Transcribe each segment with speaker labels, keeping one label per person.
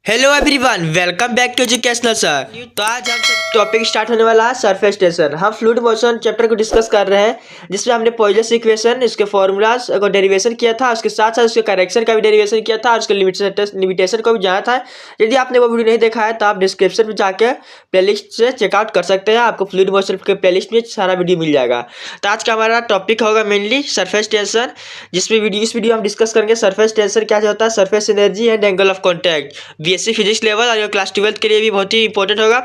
Speaker 1: Hello everyone, welcome back to educational sir. तो आज हम टॉपिक स्टार्ट होने वाला है सरफेस टेंशन। हम फ्लूइड मोशन चैप्टर को डिस्कस कर रहे हैं, जिसमें हमने पॉइजनस इक्वेशन, इसके फॉर्मूलाज को डेरिवेशन किया था, उसके साथ साथ उसके करेक्शन का भी डेरिवेशन किया था और उसके लिमिटेशन को भी जाना था। यदि आपने वो वीडियो नहीं देखा है तो आप डिस्क्रिप्शन में जाकर प्लेलिस्ट से चेकआउट कर सकते हैं। आपको फ्लूइड मोशन के प्लेलिस्ट में सारा वीडियो मिल जाएगा। तो आज का हमारा टॉपिक होगा मेनली सरफेस टेंशन, जिसमें इस वीडियो हम डिस्कस करेंगे सरफेस टेंशन क्या होता है, surface energy and angle of contact. BSc physics level और क्लास 12 के लिए भी बहुत ही इंपॉर्टेंट होगा।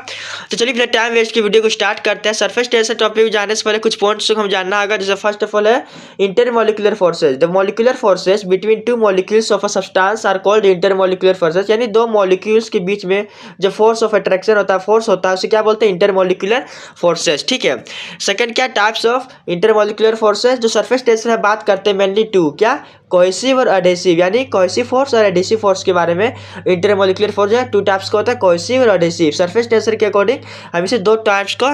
Speaker 1: तो चलिए बिना टाइम वेस्ट की वीडियो को स्टार्ट करते हैं। सरफेस टेंशन टॉपिक में जाने से पहले कुछ पॉइंट्स को हम जानना होगा। जैसे फर्स्ट ऑफ ऑल है intermolecular forces. The molecular forces between two molecules of a substance are called intermolecular forces. यानी दो मॉलिक्यूल्स के बीच में जो फोर्स ऑफ अट्रैक्शन होता है, फोर्स होता है, उसे क्या बोलते हैं, इंटरमोलिकुलर फोर्सेज। ठीक है। सेकंड क्या, टाइप्स ऑफ इंटरमोलिकुलर फोर्सेज। जो सरफेस टेंशन है बात करते हैं मेनली टू, क्या, कोहेसिव और एडहेसिव। यानी कोहेसिव फोर्स और एडहेसिव फोर्स के बारे में। इंटरमोलिकुलर फोर्स है टू टाइप्स का होता है, कोहेसिव और एडहेसिव। सरफेस टेंशन के अकॉर्डिंग हम इसे दो टाइप्स को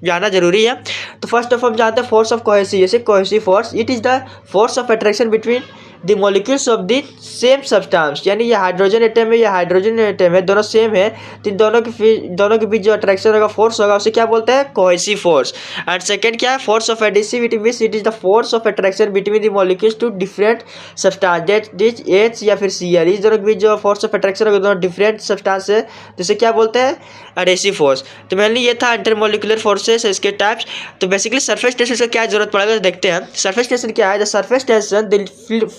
Speaker 1: जानना जरूरी है। तो फर्स्ट ऑफ ऑल जानते हैं फोर्स ऑफ कोहेसिव। जैसे cohesive force, it is the force of attraction between the molecules of the same substance. यानी ये हाइड्रोजन एटम है, ये हाइड्रोजन एटम है, दोनों सेम है, तो इन दोनों के बीच जो अट्रैक्शन होगा, फोर्स होगा, उसे क्या बोलते हैं, कोहेसिव फोर्स। एंड सेकंड क्या है, force of adhesive. It means it is the force of attraction between the molecules two different substance, that is H या फिर सी आर। इस दोनों के बीच जो फोर्स ऑफ अट्रैक्शन होगा, दोनों डिफरेंट सब्सटेंस है, जिसे क्या बोलते हैं, एडहेसिव फोर्स। तो मेनली ये था इंटरमोलिकुलर फोर्सेस, इसके टाइप्स। तो बेसिकली सरफेस टेंशन से क्या जरूरत पड़ेगा, तो देखते हैं। सरफेस टेंशन क्या है, the surface tension the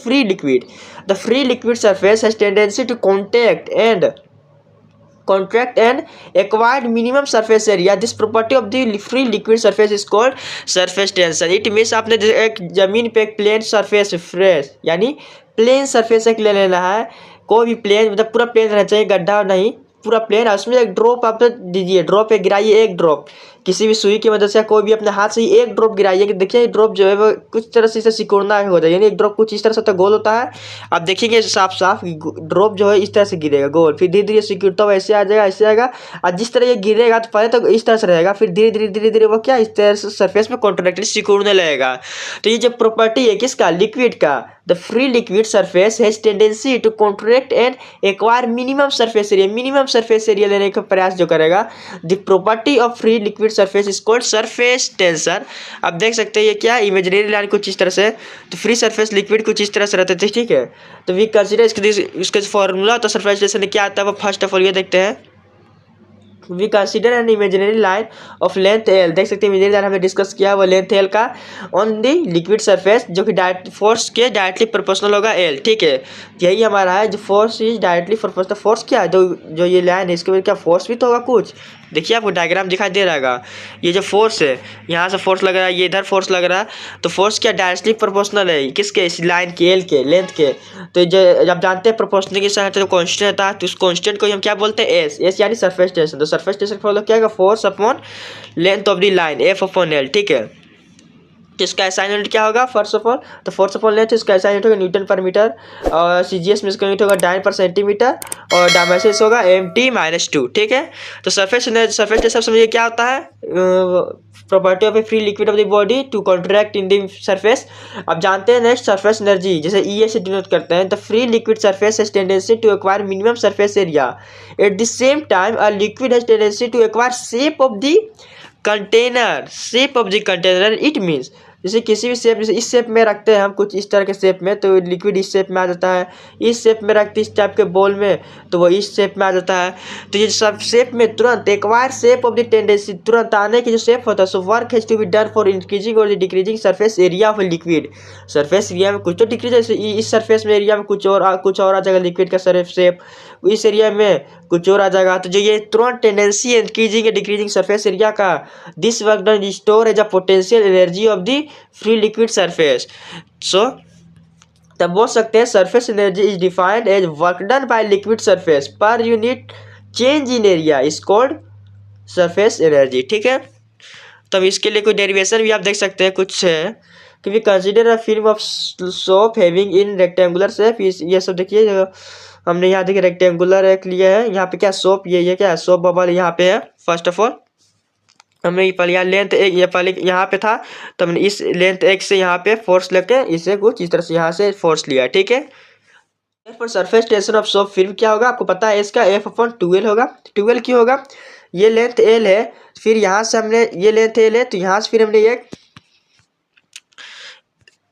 Speaker 1: free liquid, the free liquid surface has tendency to contract and acquired minimum surface area. This property of the free liquid surface is called surface tension. It means आपने एक जमीन पे एक plane surface, fresh यानी plane surface एक ले लेना है। कोई भी प्लेन, मतलब पूरा प्लेन रहना चाहिए, गड्ढा नहीं, पूरा प्लेन है। उसमें एक ड्रॉप आप दीजिए, ड्रॉप पे गिराइए, एक ड्रॉप किसी भी सुई की मदद से, कोई भी अपने हाथ से ही एक ड्रॉप गिराइए। कि देखिए ड्रॉप जो है वो कुछ तरह से इसे सिकुड़ना हो जाए, यानी एक ड्रॉप कुछ इस तरह से तो गोल होता है। आप देखेंगे साफ साफ ड्रॉप जो है इस तरह से गिरेगा गोल, फिर धीरे धीरे सिकुड़ता हुआ ऐसे आ जाएगा, ऐसे आएगा। और जिस तरह ये गिरेगा तो पहले तो इस तरह से रहेगा, फिर धीरे धीरे धीरे धीरे वो क्या, इस तरह से सरफेस में कॉन्ट्रैक्टली सिकुड़ने लगेगा। तो ये जो प्रॉपर्टी है किसका, लिक्विड का, the free liquid surface has tendency to contract and acquire minimum surface area. Minimum surface area लेने का प्रयास जो करेगा, the property of free liquid surface is called surface tension. आप देख सकते हैं ये क्या, इमेजिनरी लाइन कुछ इस तरह से, तो फ्री सरफेस लिक्विड कुछ इस तरह से रहते थे। ठीक है। तो वी कंसीडर इसके फॉर्मूला, तो सरफेस टेंशन क्या आता है वो फर्स्ट ऑफ ऑल ये देखते हैं। We consider an imaginary line of length L. देख सकते हैं इमेजिनरी लाइन हमने डिस्कस किया, वो लेंथ एल का ऑन दी लिक्विड सरफेस, जो कि फोर्स के डायरेक्टली प्रोपोर्शनल होगा एल। ठीक है। यही हमारा है, जो force is directly proportional. Force क्या है, जो ये लाइन है इसके बाद क्या फोर्स भी तो होगा कुछ। देखिए आपको डायग्राम दिखाई दे रहा होगा, ये जो फोर्स है, यहाँ से फोर्स लग रहा है, ये इधर फोर्स लग रहा है, तो फोर्स क्या डायरेक्टली प्रोपोर्शनल है किसके, इस लाइन के, एल के, लेंथ के। तो जब जानते हैं प्रोपोर्शनल के साथ जो कांस्टेंट रहता है, तो उस कांस्टेंट को हम क्या बोलते हैं, एस। एस यानी सरफेस टेंशन। तो सरफेस टेंशन फॉलो क्या है, force upon length of the line, F upon L. ठीक है। तो इसका एसआई यूनिट क्या होगा, फर्स्ट ऑफ ऑल तो फोर्स अपॉन लेंथ, इसका एसआई यूनिट होगा न्यूटन पर मीटर, और सीजीएस में इसका यूनिट होगा डायन पर सेंटीमीटर, और डायमेंशन होगा mt-2। ठीक है। तो सरफेस टेंशन समझिए क्या होता है, property of a free liquid of the body to contract in the surface. अब जानते हैं नेक्स्ट, सरफेस एनर्जी जैसे ई से डिनोट करते हैं। The free liquid surface has tendency to acquire minimum surface area. At the same time a liquid has tendency to acquire shape of the container. Shape of the container it means, जैसे किसी भी shape, जैसे इस shape में रखते हैं हम कुछ इस तरह के शेप में, तो लिक्विड इस शेप में आ जाता है। इस शेप में रखते इस टाइप के बॉल में, तो वो इस शेप में आ जाता है। तो ये सब शेप में तुरंत acquire shape of the tendency, तुरंत आने की जो शेप होता है, so work has to be done for increasing और decreasing surface area of liquid. Surface area में कुछ तो डिक्रीज, जैसे इस सरफेस में एरिया में कुछ और आ जाएगा लिक्विड का शेप, इस एरिया में कुछ और आ जाएगा। तो जो ये तुरंत टेंडेंसी है इंक्रीजिंग या डिक्रीजिंग सरफेस एरिया का, this work done restore as a potential energy of the free liquid surface. So तब बोल सकते हैं surface energy is defined as work done by liquid surface per unit change in area is called surface energy. ठीक है। तब इसके लिए कोई डेरिवेशन भी आप देख सकते हैं कुछ है कि we consider a film of soap having in rectangular shape. ये सब देखिए, हमने यहाँ देखिए रेक्टेंगुलर एक लिया है, यहाँ पे क्या सोप, ये क्या है, सोप बबल यहाँ पे है। फर्स्ट ऑफ ऑल हमने ये पहले यहाँ लेंथ एक, ये पहले यहाँ पे था, तो हमने इस लेंथ एक से यहाँ पे फोर्स लेके इसे कुछ इस तरह से यहाँ से फोर्स लिया। ठीक है। For surface tension of soap film क्या होगा आपको पता है, इसका F/12 होगा। 12 क्यों होगा, ये लेंथ L है, फिर यहाँ से हमने ये लेंथ L है, तो यहाँ से फिर हमने ये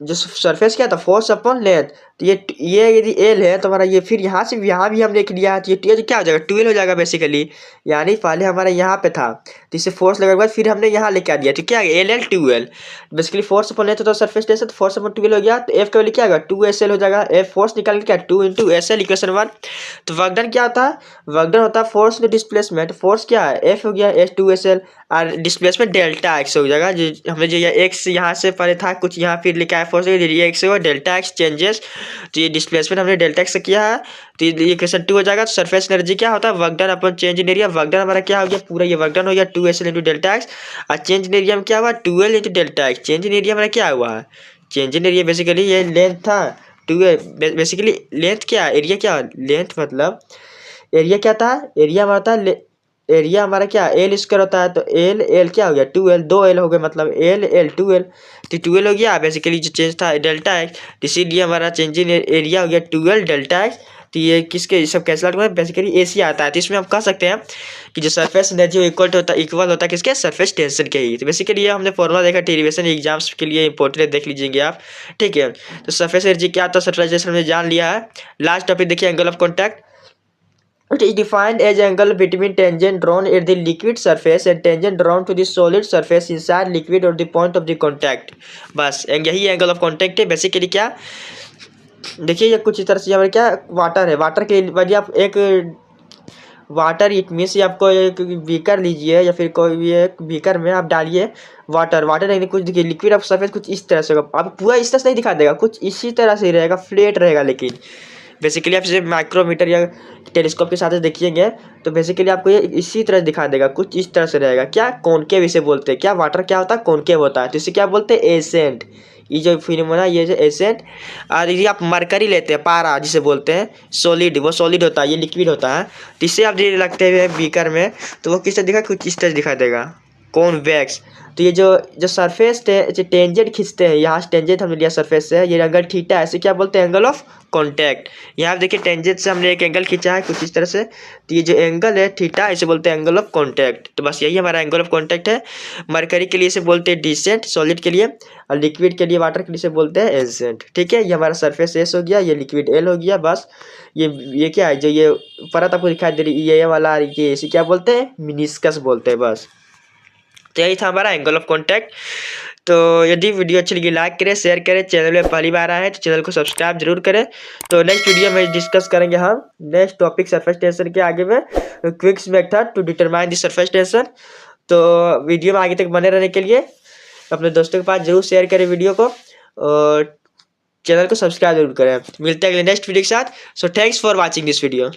Speaker 1: जो सरफेस क्या था फोर्स अपॉन लेंथ, तो ये यदि एल है तो हमारा ये फिर यहाँ से यहाँ भी हमने लिया है, तो ये क्या हो जाएगा 12 हो जाएगा बेसिकली। यानी पहले हमारा यहाँ पे था, तो इसे फोर्स लगने के बाद फिर हमने यहाँ लेके आ दिया, तो क्या L L 12 basically force upon length तो सरफेस टेंशन, तो फोर्स अपॉन 12 हो गया, तो एफ का वैल्यू क्या होगा 2SL हो जाएगा। एफ फोर्स निकाल के क्या 2 × SL इक्वेशन 1। तो वर्क डन क्या होता है, वर्क डन होता है फोर्स डिस्प्लेसमेंट, फोर्स क्या है एफ हो गया H2SL और डिस्प्लेसमेंट डेल्टा एक्स हो जाएगा। जो हमने जो ये एक्स यहाँ से पहले था कुछ यहाँ फिर लिखा है फोर्स ये एक्स होगा डेल्टा एक्स चेंजेस, तो ये डिस्प्लेसमेंट हमने डेल्टा एक्स से किया है, तो ये इक्वेशन 2 हो जाएगा। तो सरफेस एनर्जी क्या होता है work done upon change in area, work done हमारा क्या हो गया पूरा ये वर्क डन हो गया 2SL इंटू डेल्टा एक्स, और चेंज इन एरिया में क्या हुआ 12 into delta x. Change in area हमारा क्या हुआ है, चेंज इन एरिया बेसिकली ये लेंथ था 2 बेसिकली लेंथ क्या एरिया क्या लेंथ मतलब एरिया क्या था, एरिया हमारा था एरिया हमारा क्या एल स्क्वायर होता है, तो एल एल क्या हो गया 2L 2L हो गया, मतलब एल एल 2L, तो 2L हो गया बेसिकली जो चेंज था डेल्टा एक्स, इसीलिए हमारा चेंज इन एरिया हो गया 2L डेल्टा एक्स। तो ये किसके सब कैंसिल आउट में बेसिकली एसी आता है, तो इसमें हम कह सकते हैं कि जो सरफेस एनर्जी इक्वल होता है किसके सरफेस टेंशन के ही। तो बेसिकली ये हमने फॉर्मूला देखा डेरिवेशन एग्जाम्स के लिए इंपॉर्टेंट है, देख लीजिएंगे आप, ठीक है। तो सरफेस एनर्जी क्या था सरफेस टेंशन हमने जान लिया है। लास्ट टॉपिक देखिए angle of contact. It is defined as angle between tangent drawn at the liquid surface and tangent drawn to the solid surface inside liquid or the point of the contact। बस यही angle of contact है basically. क्या देखिए ये कुछ इस तरह से हमारे क्या वाटर है, वाटर के वजह आप एक वाटर इट मीन्स आपको एक बीकर लीजिए या फिर कोई भी एक बीकर में आप डालिए वाटर, वाटर कुछ देखिए लिक्विड ऑफ सरफेस कुछ इस तरह से होगा, आप पूरा इस तरह से नहीं दिखा देगा, कुछ इसी तरह से ही रहेगा फ्लैट रहेगा, लेकिन बेसिकली आप इसे माइक्रोमीटर या टेलीस्कोप के साथ देखिएंगे तो बेसिकली आपको ये इसी तरह दिखा देगा, कुछ इस तरह से रहेगा। क्या कॉनकेव इसे बोलते हैं, क्या वाटर क्या होता है कॉनकेव होता है, तो इसे क्या बोलते हैं एसेंट। ये जो फिनोमेना ये जो एसेंट, और यदि आप मरकरी लेते हैं पारा जिसे बोलते हैं सॉलिड, वो सॉलिड होता है ये लिक्विड होता है, तो इससे आप जो लगते हुए बीकर में तो वो किस तरह दिखा कुछ इस तरह दिखा देगा कॉन्वेक्स। तो ये जो सरफेस टेंजेंट खींचते हैं, यहाँ से टेंजेंट हमने लिया सरफेस से, ये एंगल थीटा है, इसे क्या बोलते हैं एंगल ऑफ कॉन्टैक्ट। यहाँ आप देखिए टेंजेंट से हमने एक एंगल खींचा है कुछ इस तरह से, तो ये जो एंगल है थीटा इसे बोलते हैं एंगल ऑफ कॉन्टैक्ट। तो बस यही हमारा एंगल ऑफ कॉन्टैक्ट है। मरकरी के लिए इसे बोलते हैं डिसेंट सॉलिड के लिए, और लिक्विड के लिए वाटर के लिए इसे बोलते हैं एसेंट, ठीक है। ये हमारा सरफेस एस हो गया, ये लिक्विड एल हो गया। बस ये क्या है जो ये परत आपको दिखाई दे रही है ये वाला, ये इसे क्या बोलते हैं मिनिस्कस बोलते हैं। बस तो यही था हमारा एंगल ऑफ कॉन्टैक्ट। तो यदि वीडियो अच्छी लगी लाइक करें शेयर करें, चैनल में पहली बार आए हैं तो चैनल को सब्सक्राइब जरूर करें। तो नेक्स्ट वीडियो में डिस्कस करेंगे हम नेक्स्ट टॉपिक सरफेस टेंशन के आगे में Quincke's method to determine the surface tension. तो वीडियो में आगे तक बने रहने के लिए अपने दोस्तों के पास जरूर शेयर करें वीडियो को, और चैनल को सब्सक्राइब जरूर करें। मिलते हैं अगले नेक्स्ट वीडियो के साथ। So thanks for watching this video.